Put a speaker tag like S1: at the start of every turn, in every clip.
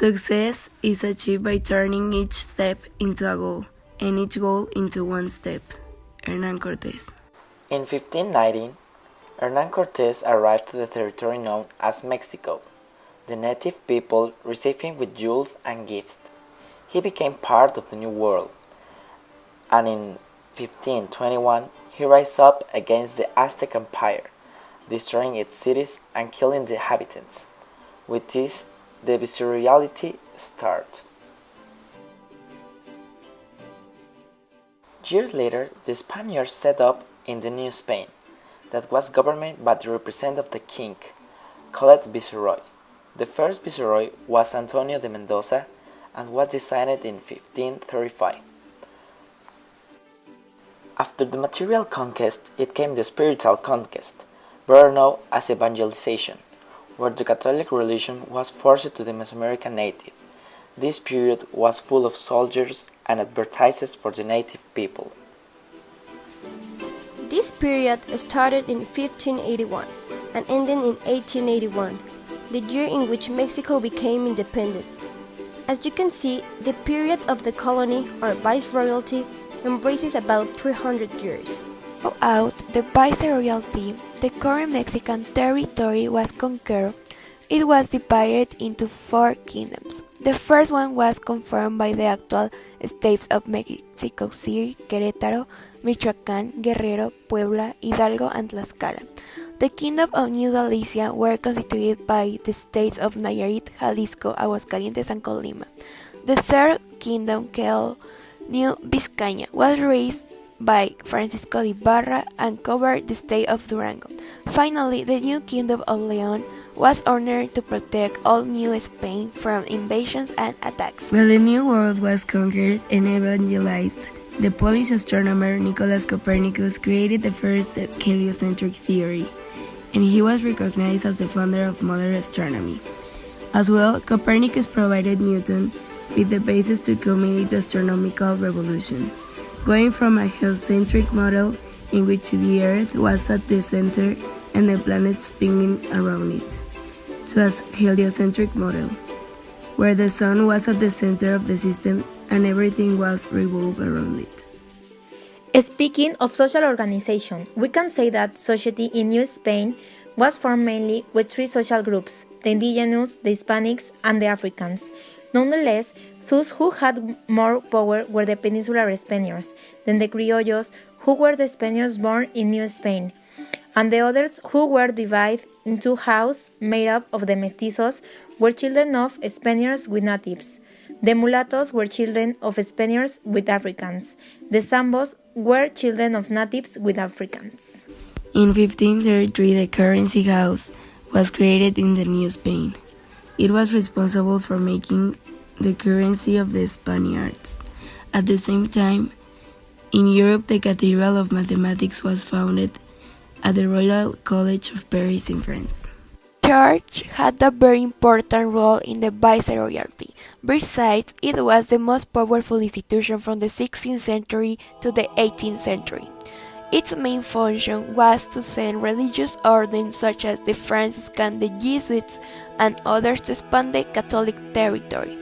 S1: Success is achieved by turning each step into a goal, and each goal into one step. Hernán Cortés.
S2: In 1519, Hernán Cortés arrived to the territory known as Mexico. The native people received him with jewels and gifts. He became part of the New World, and in 1521 he rose up against the Aztec Empire, destroying its cities and killing the inhabitants. With this, the viceroyalty started. Years later, the Spaniards set up in the New Spain, that was governed by the representative of the king, called viceroy. The first viceroy was Antonio de Mendoza and was designated in 1535. After the material conquest, it came the spiritual conquest, better known as evangelization, where the Catholic religion was forced to the Mesoamerican native. This period was full of soldiers and advertisements for the native people.
S3: This period started in 1581 and ended in 1881, the year in which Mexico became independent. As you can see, the period of the colony or viceroyalty embraces about 300 years.
S4: Throughout the viceroyalty, the current Mexican territory was conquered. It was divided into 4 kingdoms. The first one was confirmed by the actual states of Mexico City, Querétaro, Michoacán, Guerrero, Puebla, Hidalgo, and Tlaxcala. The Kingdom of New Galicia were constituted by the states of Nayarit, Jalisco, Aguascalientes, and Colima. The third kingdom, called New Vizcaya, was raised by Francisco de Ibarra and covered the state of Durango. Finally, the new Kingdom of León was honored to protect all New Spain from invasions and attacks.
S1: When the New World was conquered and evangelized, the Polish astronomer Nicolaus Copernicus created the first heliocentric theory, and he was recognized as the founder of modern astronomy. As well, Copernicus provided Newton with the basis to culminate the astronomical revolution, going from a heliocentric model in which the Earth was at the center and the planets spinning around it, to a heliocentric model, where the Sun was at the center of the system and everything was revolved around it.
S5: Speaking of social organization, we can say that society in New Spain was formed mainly with 3 social groups: the indigenous, the Hispanics, and the Africans. Nonetheless, those who had more power were the peninsular Spaniards, then the criollos, who were the Spaniards born in New Spain, and the others who were divided into houses made up of the mestizos were children of Spaniards with natives. The mulattoes were children of Spaniards with Africans. The zambos were children of natives with Africans.
S1: In 1533, the currency house was created in the New Spain. It was responsible for making the currency of the Spaniards. At the same time, in Europe, the Cathedral of Mathematics was founded at the Royal College of Paris in France.
S4: Church had a very important role in the viceroyalty. Besides, it was the most powerful institution from the 16th century to the 18th century. Its main function was to send religious orders such as the Franciscans, the Jesuits, and others to expand the Catholic territory.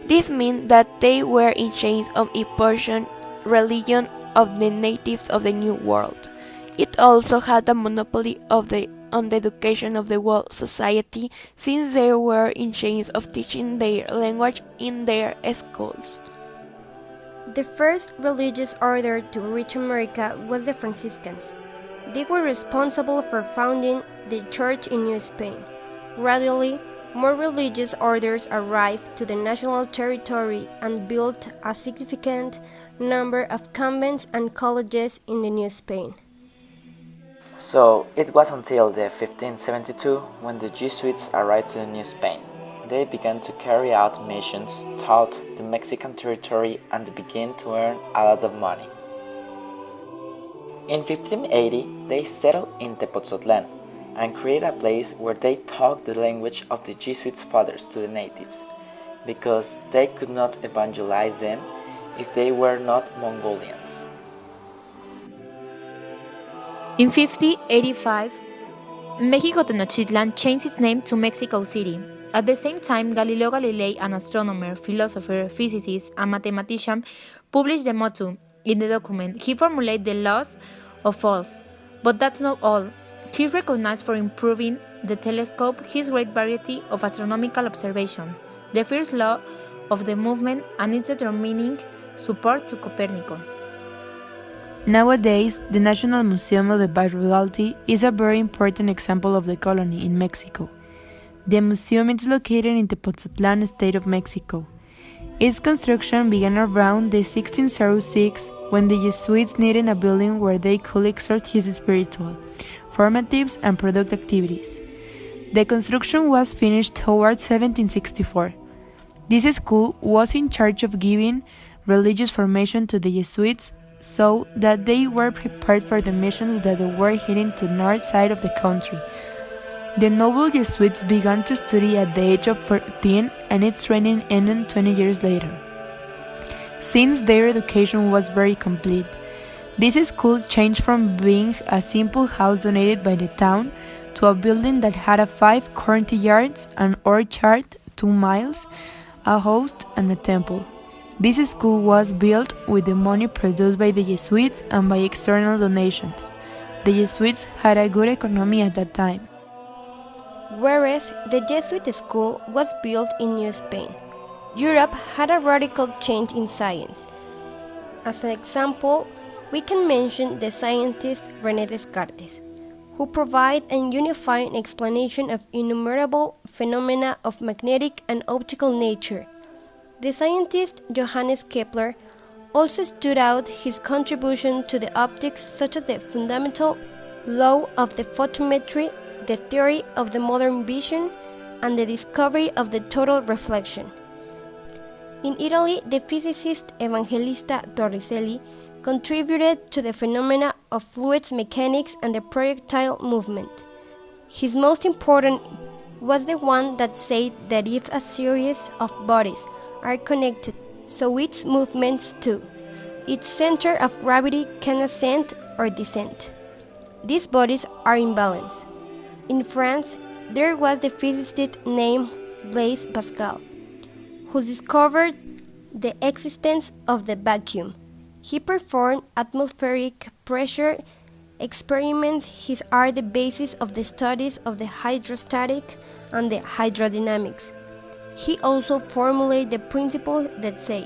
S4: This meant that they were in chains of imposition religion of the natives of the New World. It also had a monopoly on the education of the world society, since they were in chains of teaching their language in their schools.
S3: The first religious order to reach America was the Franciscans. They were responsible for founding the church in New Spain. Gradually, more religious orders arrived to the national territory and built a significant number of convents and colleges in the New Spain.
S2: So it was until the 1572 when the Jesuits arrived to the New Spain. They began to carry out missions throughout the Mexican territory and began to earn a lot of money. In 1580, they settled in Tepoztlán and created a place where they taught the language of the Jesuits' fathers to the natives, because they could not evangelize them if they were not Mongolians.
S5: In 1585, Mexico Tenochtitlan changed its name to Mexico City. At the same time, Galileo Galilei, an astronomer, philosopher, physicist, and mathematician, published the motto. In the document, he formulated the laws of false. But that's not all. He recognized for improving the telescope his great variety of astronomical observation, the first law of the movement and its determining support to Copernicus.
S1: Nowadays, the National Museum of the Biroyalty is a very important example of the colony in Mexico. The museum is located in Tepoztlán state of Mexico. Its construction began around the 1606 when the Jesuits needed a building where they could exert his spiritual, formative, and productive activities. The construction was finished towards 1764. This school was in charge of giving religious formation to the Jesuits so that they were prepared for the missions that were heading to the north side of the country. The noble Jesuits began to study at the age of 14 and its training ended 20 years later. Since their education was very complete, this school changed from being a simple house donated by the town to a building that had 5 courtyards, an orchard, 2 miles, a host, and a temple. This school was built with the money produced by the Jesuits and by external donations. The Jesuits had a good economy at that time.
S3: Whereas the Jesuit school was built in New Spain, Europe had a radical change in science. As an example, we can mention the scientist René Descartes, who provided an unifying explanation of innumerable phenomena of magnetic and optical nature. The scientist Johannes Kepler also stood out his contribution to the optics, such as the fundamental law of the photometry, the theory of the modern vision, and the discovery of the total reflection. In Italy, the physicist Evangelista Torricelli contributed to the phenomena of fluids mechanics and the projectile movement. His most important was the one that said that if a series of bodies are connected, so its movements too, its center of gravity can ascend or descend. These bodies are in balance. In France, there was the physicist named Blaise Pascal, who discovered the existence of the vacuum. He performed atmospheric pressure experiments. These are the basis of the studies of the hydrostatic and the hydrodynamics. He also formulated the principle that say,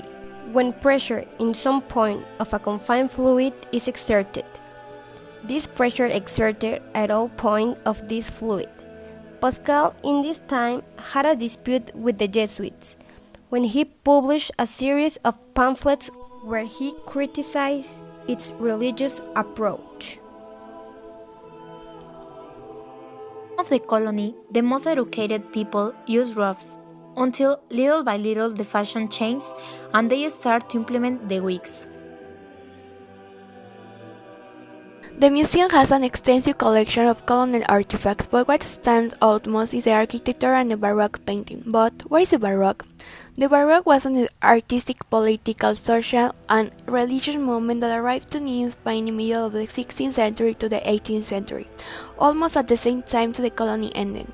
S3: when pressure in some point of a confined fluid is exerted, this pressure exerted at all points of this fluid. Pascal in this time had a dispute with the Jesuits when he published a series of pamphlets where he criticized its religious approach.
S5: Of the colony, the most educated people use ruffs, until little by little the fashion changes and they start to implement the wigs.
S4: The museum has an extensive collection of colonial artifacts, but what stands out most is the architecture and the Baroque painting. But what is the Baroque? The Baroque was an artistic, political, social, and religious movement that arrived to New Spain in the middle of the 16th century to the 18th century, almost at the same time the colony ended.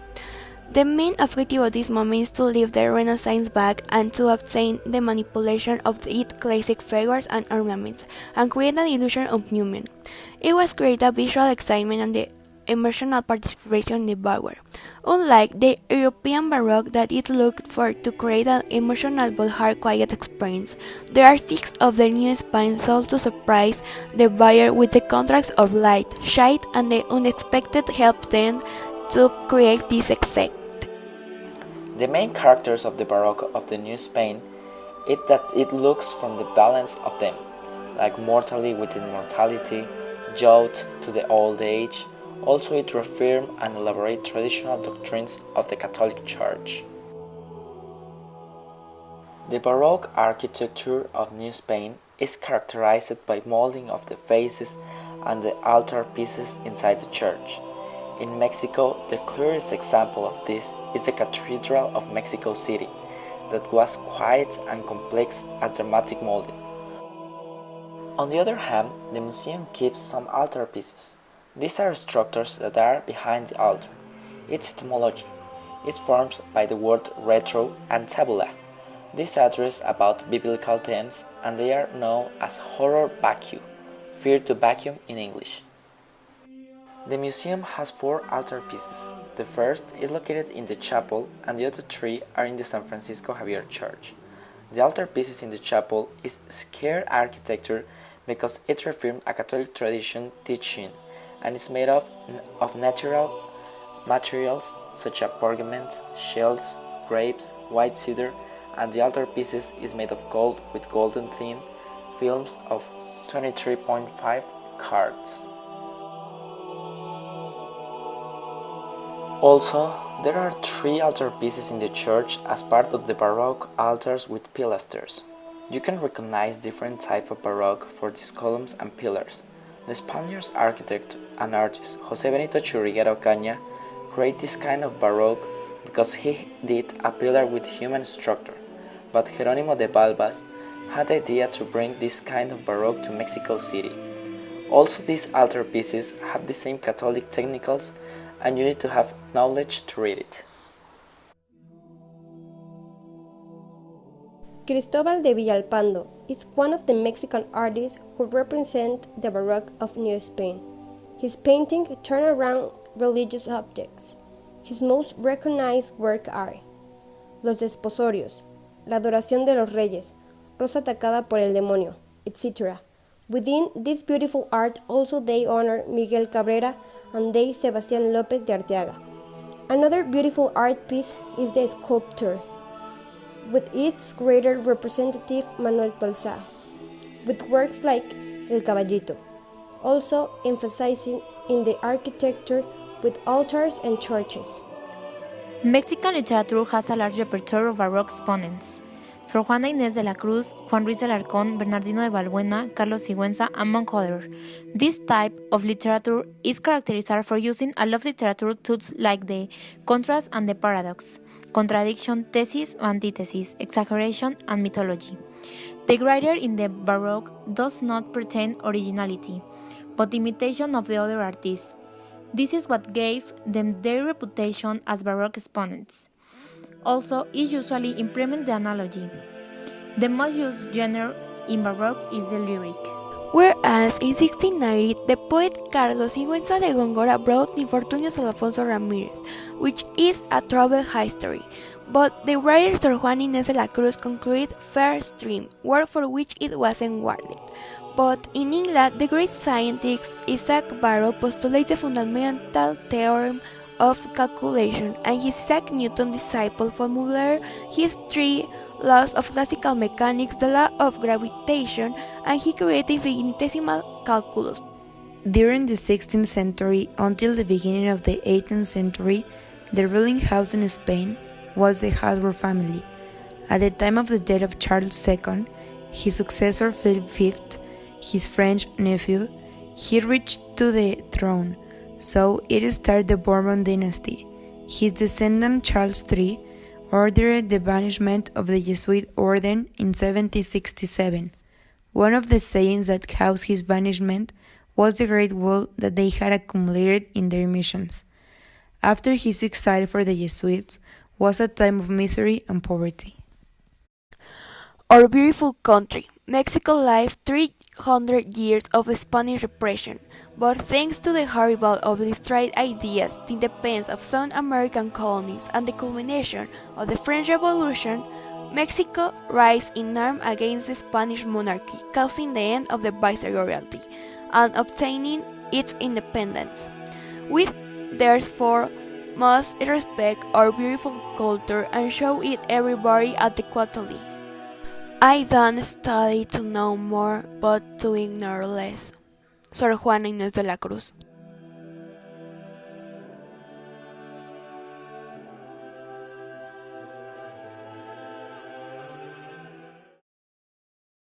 S4: The main objective of this moment is to leave the Renaissance back and to obtain the manipulation of its classic figures and ornaments, and create an illusion of movement. It was create a visual excitement and the emotional participation in the viewer. Unlike the European Baroque that it looked for to create an emotional but hard quiet experience, the artists of the New Spain sought to surprise the buyer with the contrast of light, shade, and the unexpected helped them to create this effect.
S2: The main characters of the Baroque of the New Spain is that it looks from the balance of them, like mortality with immortality, youth to the old age. Also it reaffirms and elaborates traditional doctrines of the Catholic Church. The Baroque architecture of New Spain is characterized by molding of the faces and the altar pieces inside the church. In Mexico, the clearest example of this is the Cathedral of Mexico City, that was quiet and complex as dramatic molding. On the other hand, the museum keeps some altar pieces. These are structures that are behind the altar. Its etymology. is formed by the word retro and tabula. These address about biblical themes and they are known as horror vacuum, fear to vacuum in English. The museum has 4 altarpieces. The first is located in the chapel and the other 3 are in the San Francisco Javier Church. The altarpieces in the chapel is scare architecture because it reaffirms a Catholic tradition teaching and is made of natural materials such as pergament, shells, grapes, white cedar, and the altarpieces is made of gold with golden thin films of 23.5 carats. Also, there are 3 altarpieces in the church as part of the Baroque altars with pilasters. You can recognize different types of Baroque for these columns and pillars. The Spanish architect and artist José Benito Churriguera Ocaña created this kind of Baroque because he did a pillar with human structure, but Jerónimo de Balbas had the idea to bring this kind of Baroque to Mexico City. Also, these altarpieces have the same Catholic technicals and you need to have knowledge to read it.
S3: Cristóbal de Villalpando is one of the Mexican artists who represent the Baroque of New Spain. His paintings turn around religious objects. His most recognized works are Los Desposorios, La Adoración de los Reyes, Rosa atacada por el demonio, etc. Within this beautiful art also they honor Miguel Cabrera and de Sebastián López de Arteaga. Another beautiful art piece is the sculpture, with its greater representative Manuel Tolsá, with works like El Caballito, also emphasizing in the architecture with altars and churches.
S5: Mexican literature has a large repertoire of Baroque exponents. Sor Juana Inés de la Cruz, Juan Ruiz de Alarcón, Bernardino de Valbuena, Carlos Sigüenza, among others. This type of literature is characterized for using a lot of literature tools like the contrast and the paradox, contradiction, thesis, antithesis, exaggeration, and mythology. The writer in the Baroque does not pretend originality, but imitation of the other artists. This is what gave them their reputation as Baroque exponents. Also, it usually implements the analogy. The most used genre in Baroque is the lyric.
S4: Whereas in 1690, the poet Carlos Sigüenza de Góngora brought Infortunios of Alfonso Ramírez, which is a troubled history. But the writer Sor Juana Inés de la Cruz concluded First Dream, work for which it wasn't awarded. But in England, the great scientist Isaac Barrow postulates the fundamental theorem of calculation, and his Isaac Newton disciple formulated his 3 laws of classical mechanics, the law of gravitation, and he created infinitesimal calculus.
S1: During the 16th century until the beginning of the 18th century, the ruling house in Spain was the Habsburg family. At the time of the death of Charles II, his successor Philip V, his French nephew, he reached to the throne, so it started the Bourbon dynasty. His descendant Charles III ordered the banishment of the Jesuit order in 1767. One of the sayings that caused his banishment was the great wealth that they had accumulated in their missions. After his exile for the Jesuits was a time of misery and poverty.
S4: Our beautiful country, Mexico lived 300 years of Spanish repression, but thanks to the arrival of these trade ideas, the independence of some American colonies, and the culmination of the French Revolution, Mexico rose in arms against the Spanish monarchy, causing the end of the viceroyalty and obtaining its independence. We therefore must respect our beautiful culture and show it everybody adequately. I don't study to know more, but to ignore less. Sor Juana Inés de la Cruz.